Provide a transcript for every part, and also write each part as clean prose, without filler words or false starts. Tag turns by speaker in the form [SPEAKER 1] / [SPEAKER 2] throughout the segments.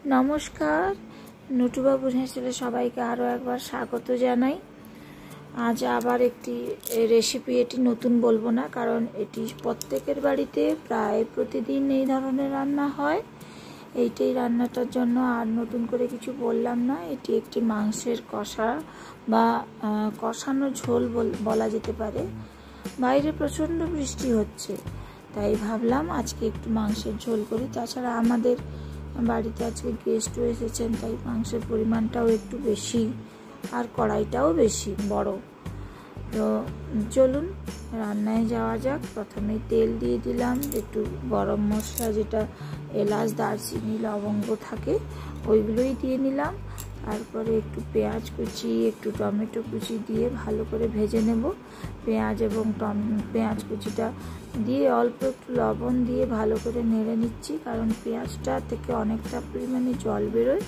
[SPEAKER 1] নমস্কার, নটুবাবুর হেসেলে সবাইকে আরও একবার স্বাগত জানাই। আজ আবার একটি রেসিপি, এটি নতুন বলবো না, কারণ এটি প্রত্যেকের বাড়িতে প্রায় প্রতিদিন এই ধরনের রান্না হয়। এইটাই রান্নাটার জন্য আর নতুন করে কিছু বললাম না। এটি একটি মাংসের কষা বা কষানো ঝোল বলা যেতে পারে। বাইরে প্রচণ্ড বৃষ্টি হচ্ছে, তাই ভাবলাম আজকে একটু মাংসের ঝোল করি। তাছাড়া আমাদের বাড়িতে আজকে গেস্টও এসেছেন, তাই মাংসের পরিমাণটাও একটু বেশি আর কড়াইটাও বেশি বড়। তো চলুন রান্নায় যাওয়া যাক। প্রথমে তেল দিয়ে দিলাম, একটু গরম মশলা, যেটা এলাচ, দারচিনি, লবঙ্গ থাকে, ওইগুলোই দিয়ে নিলাম। তারপরে একটু পেঁয়াজ কুচি, একটু টমেটো কুচি দিয়ে ভালো করে ভেজে নেব। পেঁয়াজ এবং পেঁয়াজ কুচিটা দিয়ে অল্প একটু লবণ দিয়ে ভালো করে নেড়ে নিচ্ছি, কারণ পেঁয়াজটা থেকে অনেকটা পরিমাণে জল বেরোয়।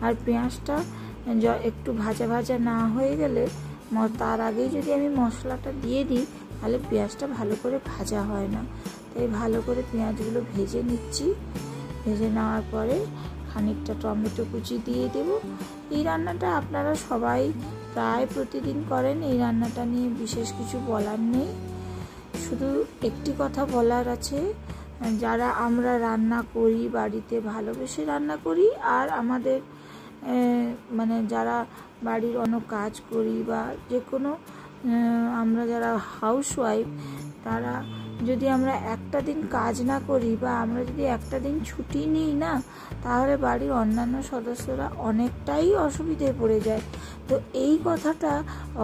[SPEAKER 1] আর পেঁয়াজটা একটু ভাজা ভাজা না হয়ে গেলে, তার আগেই যদি আমি মশলাটা দিয়ে দিই, তাহলে পেঁয়াজটা ভালো করে ভাজা হয় না। তাই ভালো করে পেঁয়াজগুলো ভেজে নিচ্ছি। ভেজে নেওয়ার পরে খানিকটা টমেটো কুচি দিয়ে দেব। এই রান্নাটা আপনারা সবাই প্রায় প্রতিদিন করেন, এই রান্নাটা নিয়ে বিশেষ কিছু বলার নেই। শুধু একটি কথা বলার আছে, যারা আমরা রান্না করি, বাড়িতে ভালোবেসে রান্না করি, আর আমাদের যারা বাড়ির অন্য কাজ করি বা যে কোনো আমরা যারা হাউসওয়াইফ, তারা যদি আমরা একটা দিন কাজ না করি বা আমরা যদি একটা দিন ছুটি নিই না, তাহলে বাড়ির অন্যান্য সদস্যরা অনেকটাই অসুবিধায় পড়ে যায়। তো এই কথাটা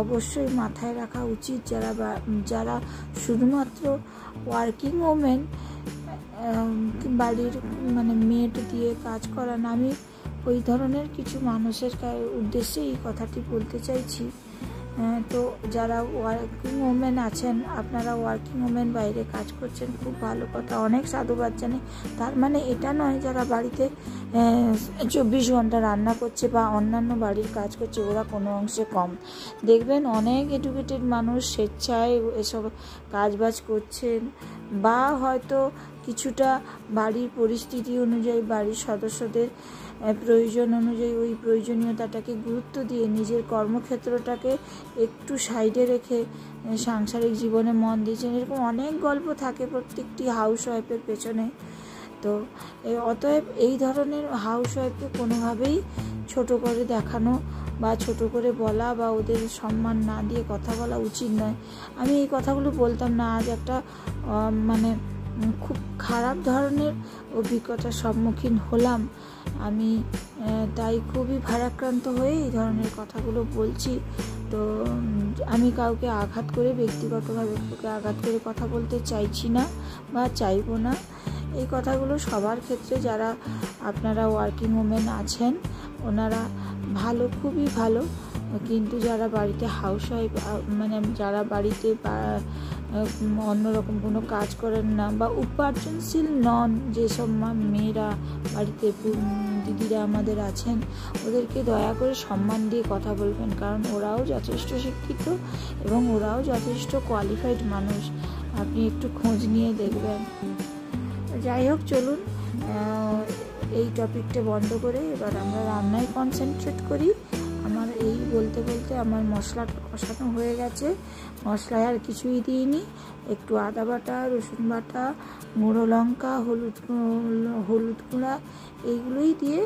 [SPEAKER 1] অবশ্যই মাথায় রাখা উচিত। যারা শুধুমাত্র ওয়ার্কিং ওমেন, বাড়ির মেড দিয়ে কাজ করান, আমি ওই ধরনের কিছু মানুষের উদ্দেশ্যে এই কথাটি বলতে চাইছি। তো যারা ওয়ার্কিং ওমেন আছেন, আপনারা ওয়ার্কিং ওমেন বাইরে কাজ করছেন, খুব ভালো কথা, অনেক সাধুবাদ জানাই। তার মানে এটা নয় যারা বাড়িতে 24 ঘন্টা রান্না করছে বা অন্যান্য বাড়ির কাজ করছে ওরা কোনো অংশে কম। দেখবেন অনেক এডুকেটেড মানুষ স্বেচ্ছায় এসব কাজবাজ করছেন, বা হয়তো কিছুটা বাড়ির পরিস্থিতি অনুযায়ী, বাড়ির সদস্যদের প্রয়োজন অনুযায়ী ওই প্রয়োজনীয়তাটাকে গুরুত্ব দিয়ে নিজের কর্মক্ষেত্রটাকে একটু সাইডে রেখে সাংসারিক জীবনে মন দিয়েছেন। এরকম অনেক গল্প থাকে প্রত্যেকটি হাউসওয়াইফের পেছনে। তো অতএব এই ধরনের হাউসওয়াইফকে কোনোভাবেই ছোট করে দেখানো বা ছোট করে বলা বা ওদের সম্মান না দিয়ে কথা বলা উচিত নয়। আমি এই কথাগুলো বলতাম না, আজ একটা খুব খারাপ ধরনের অভিজ্ঞতার সম্মুখীন হলাম আমি, তাই খুবই ভারাক্রান্ত হয়ে এই ধরনের কথাগুলো বলছি। তো আমি কাউকে আঘাত করে, ব্যক্তিগতভাবে কাউকে আঘাত করে কথা বলতে চাইছি না বা চাইবো না। এই কথাগুলো সবার ক্ষেত্রে, যারা আপনারা ওয়ার্কিং ওমেন আছেন ওনারা ভালো, খুবই ভালো। কিন্তু যারা বাড়িতে হাউসওয়াইফ, যারা বাড়িতে অন্যরকম কোনো কাজ করেন না বা উপার্জনশীল নন, যেসব মেয়েরা বাড়িতে, দিদিরা আমাদের আছেন, ওদেরকে দয়া করে সম্মান দিয়ে কথা বলবেন, কারণ ওরাও যথেষ্ট শিক্ষিত এবং ওরাও যথেষ্ট কোয়ালিফাইড মানুষ। আপনি একটু খোঁজ নিয়ে দেখবেন। যাই হোক, চলুন এই টপিকটা বন্ধ করে এবার আমরা রান্নায় কনসেন্ট্রেট করি। আমার এই বলতে বলতে আমার মশলাটা কষানো হয়ে গেছে। মশলায় আর কিছুই দিইনি, একটু আদা বাটা, রসুন বাটা, গুঁড়ো লঙ্কা, হলুদ গুঁড়া, এইগুলোই দিয়ে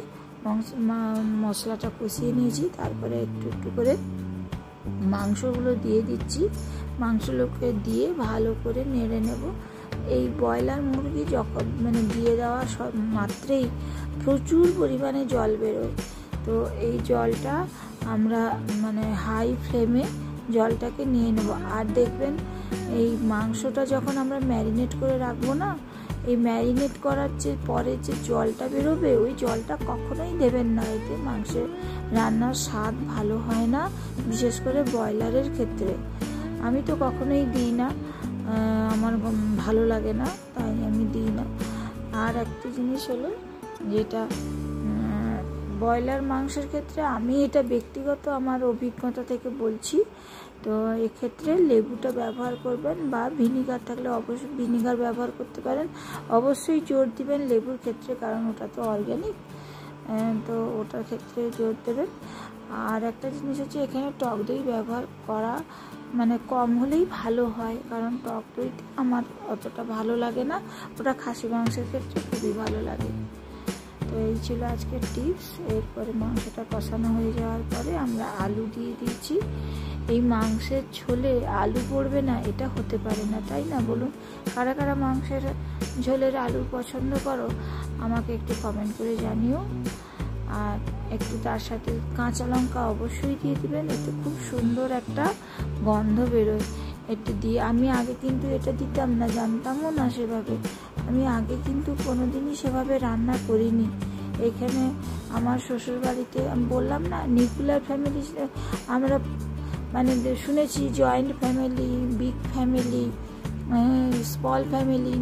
[SPEAKER 1] মশলাটা কষিয়ে নিয়েছি। তারপরে একটু একটু করে মাংসগুলো দিয়ে দিচ্ছি। মাংসগুলোকে দিয়ে ভালো করে নেড়ে নেব। এই ব্রয়লার মুরগি যখন দিয়ে দেওয়া মাত্রেই প্রচুর পরিমাণে জল বেরোয়। তো এই জলটা আমরা হাই ফ্লেমে জলটাকে নিয়ে নেব। আর দেখবেন এই মাংসটা যখন আমরা ম্যারিনেট করে রাখবো না, এই ম্যারিনেট করার পরে যে জলটা বেরোবে, ওই জলটা কখনোই দেবেন না। এতে মাংসের রান্নার স্বাদ ভালো হয় না, বিশেষ করে ব্রয়লারের ক্ষেত্রে। আমি তো কখনোই দিই না, আমার ভালো লাগে না, তাই আমি দিই না। আর একটা জিনিস হলো, যেটা ব্রয়লার মাংসের ক্ষেত্রে আমি এটা ব্যক্তিগত আমার অভিজ্ঞতা থেকে বলছি, তো এক্ষেত্রে লেবুটা ব্যবহার করবেন, বা ভিনিগার থাকলে অবশ্যই ভিনিগার ব্যবহার করতে পারেন। অবশ্যই জোর দিবেন লেবুর ক্ষেত্রে, কারণ ওটা তো অর্গ্যানিক। তো ওটার ক্ষেত্রে জোর দেবেন। আর একটা জিনিস হচ্ছে এখানে টক দই ব্যবহার করা মানে কম হলেই ভালো হয়, কারণ টক দইতে আমার অতটা ভালো লাগে না, ওটা খাসি মাংসের ক্ষেত্রে খুবই ভালো লাগে। তো এই ছিল আজকের টিপস। এরপরে মাংসটা কষানো হয়ে যাওয়ার পরে আমরা আলু দিয়ে দিয়েছি। এই মাংসের ঝোলে আলু পড়বে না এটা হতে পারে না, তাই না বলুন? কারা কারা মাংসের ঝোলের আলু পছন্দ করো আমাকে একটু কমেন্ট করে জানিও। আর একটু তার সাথে কাঁচা লঙ্কা অবশ্যই দিয়ে দেবেন, এতে খুব সুন্দর একটা গন্ধ বেরোয়। এটা দিয়ে আমি আগে কিন্তু এটা দিতাম না, জানতামও না সেভাবে। আমি আগে কিন্তু কোনোদিনই সেভাবে রান্না করিনি। এখানে আমার শ্বশুরবাড়িতে আমি বললাম না নিউক্লিয়ার ফ্যামিলি, আমরা মানে শুনেছি joint family, big family, small family.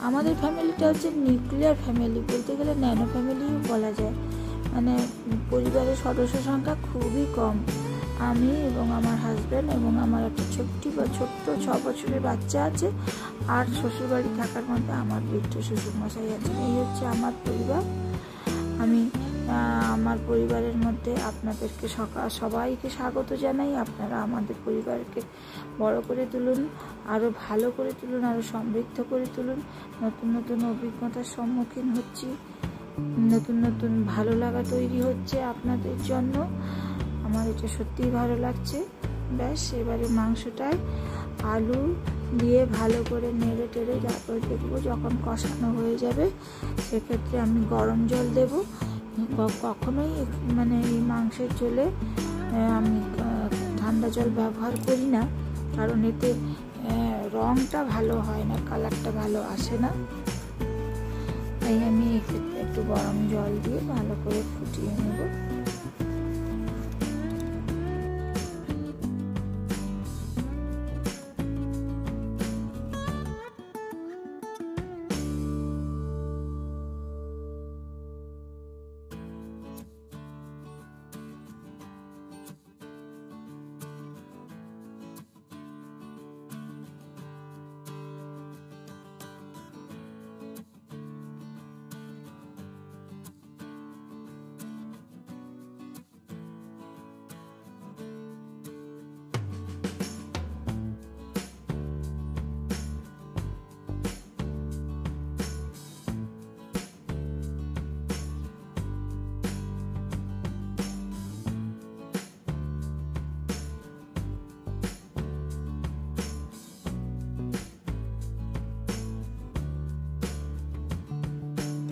[SPEAKER 1] আমাদের ফ্যামিলিটা হচ্ছে নিউক্লিয়ার ফ্যামিলি, বলতে গেলে ন্যানো ফ্যামিলিও বলা যায়। মানে পরিবারের সদস্য সংখ্যা খুবই কম। আমি এবং আমার হাজব্যান্ড এবং আমার একটা ছোট্ট 6 বছরের বাচ্চা আছে, আর শ্বশুরবাড়ি থাকার মধ্যে আমার বৃদ্ধ শ্বশুরমশাই আছেন। এই হচ্ছে আমার পরিবার। আমি আমার পরিবারের মধ্যে আপনাদেরকে সবাইকে স্বাগত জানাই। আপনারা আমাদের পরিবারকে বড় করে তুলুন, আরও ভালো করে তুলুন, আরও সমৃদ্ধ করে তুলুন। নতুন নতুন অভিজ্ঞতার সম্মুখীন হচ্ছি, নতুন নতুন ভালো লাগা তৈরি হচ্ছে আপনাদের জন্য। আমার এটা সত্যিই ভালো লাগছে। ব্যাস এবারে মাংসটায় আলু দিয়ে ভালো করে নেড়ে টেড়ে তারপর দেখবো যখন কষানো হয়ে যাবে, সেক্ষেত্রে আমি গরম জল দেব। কখনোই মানে এই মাংসের ঝোলে আমি ঠান্ডা জল ব্যবহার করি না, কারণ এতে রঙটা ভালো হয় না, কালারটা ভালো আসে না। তাই আমি এক্ষেত্রে একটু গরম জল দিয়ে ভালো করে ফুটিয়ে নেব।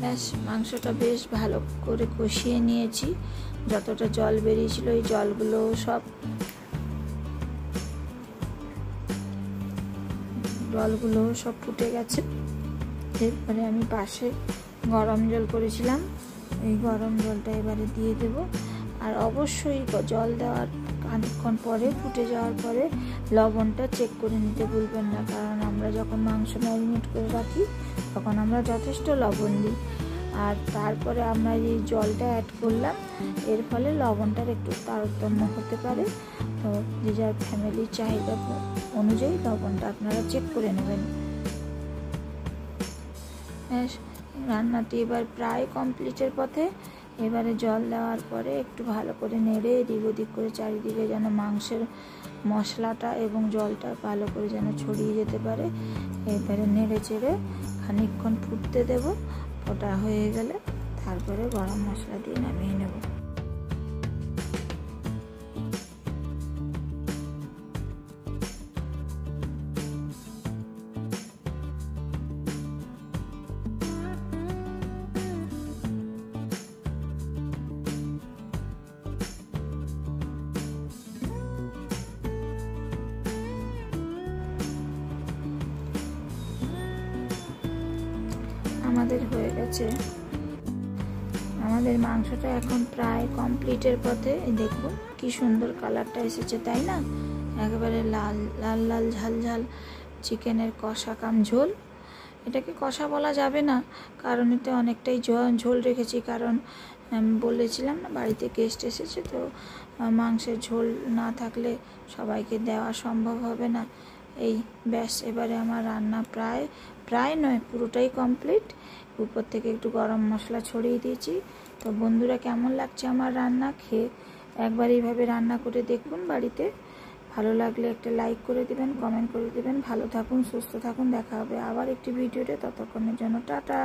[SPEAKER 1] ব্যাস মাংসটা বেশ ভালো করে কষিয়ে নিয়েছি। যতটা জল বেরিয়েছিল এই জলগুলো সব ফুটে গেছে। এরপরে আমি পাশে গরম জল করেছিলাম, এই গরম জলটা এবারে দিয়ে দেব। আর অবশ্যই জল দেওয়ার খানিকক্ষণ পরে, ফুটে যাওয়ার পরে লবণটা চেক করে নিতে ভুলবেন না, কারণ আমরা যখন মাংস ম্যারিনেট করে রাখি তখন আমরা যথেষ্ট লবণ দিই। আর তারপরে আমরা এই জলটা অ্যাড করলাম, এর ফলে লবণটার একটু তারতম্য হতে পারে। তো যে যার ফ্যামিলির চাহিদা অনুযায়ী লবণটা আপনারা চেক করে নেবেন। রান্নাটি এবার প্রায় কমপ্লিটের পথে। এবারে জল দেওয়ার পরে একটু ভালো করে নেড়ে এদিক ওদিক করে চারিদিকে যেন মাংসের মশলাটা এবং জলটা ভালো করে যেন ছড়িয়ে যেতে পারে। এবারে নেড়ে চেড়ে খানিকক্ষণ ফুটতে দেব। ওটা হয়ে গেলে তারপরে গরম মশলা দিয়ে নামিয়ে নেব। আমাদের হয়ে গেছে, আমাদের মাংসটা এখন প্রায় কমপ্লিটের পথে। দেখুন কি সুন্দর কালারটা এসেছে, তাই না? একেবারে লাল লাল লাল ঝাল ঝাল চিকেনের কষা কাম ঝোল। এটাকে কষা বলা যাবে না, কারণ এতে অনেকটাই ঝোল রেখেছি, কারণ বলেছিলাম না বাড়িতে গেস্ট এসেছে, তো মাংসের ঝোল না থাকলে সবাইকে দেওয়া সম্ভব হবে না। এই ব্যাস এবারে আমার রান্না প্রায় নয় পুরোটাই কমপ্লিট। উপর থেকে একটু গরম মশলা ছড়িয়ে দিয়েছি, তো বন্ধুরা, কেমন লাগছে আমার রান্না, খেয়ে একবার এইভাবে রান্না করে দেখুন বাড়িতে। ভালো লাগলে একটা লাইক করে দিবেন, কমেন্ট করে দিবেন। ভালো থাকুন, সুস্থ থাকুন, দেখা হবে আবার একটি ভিডিওতে। ততক্ষণের জন্য টাটা।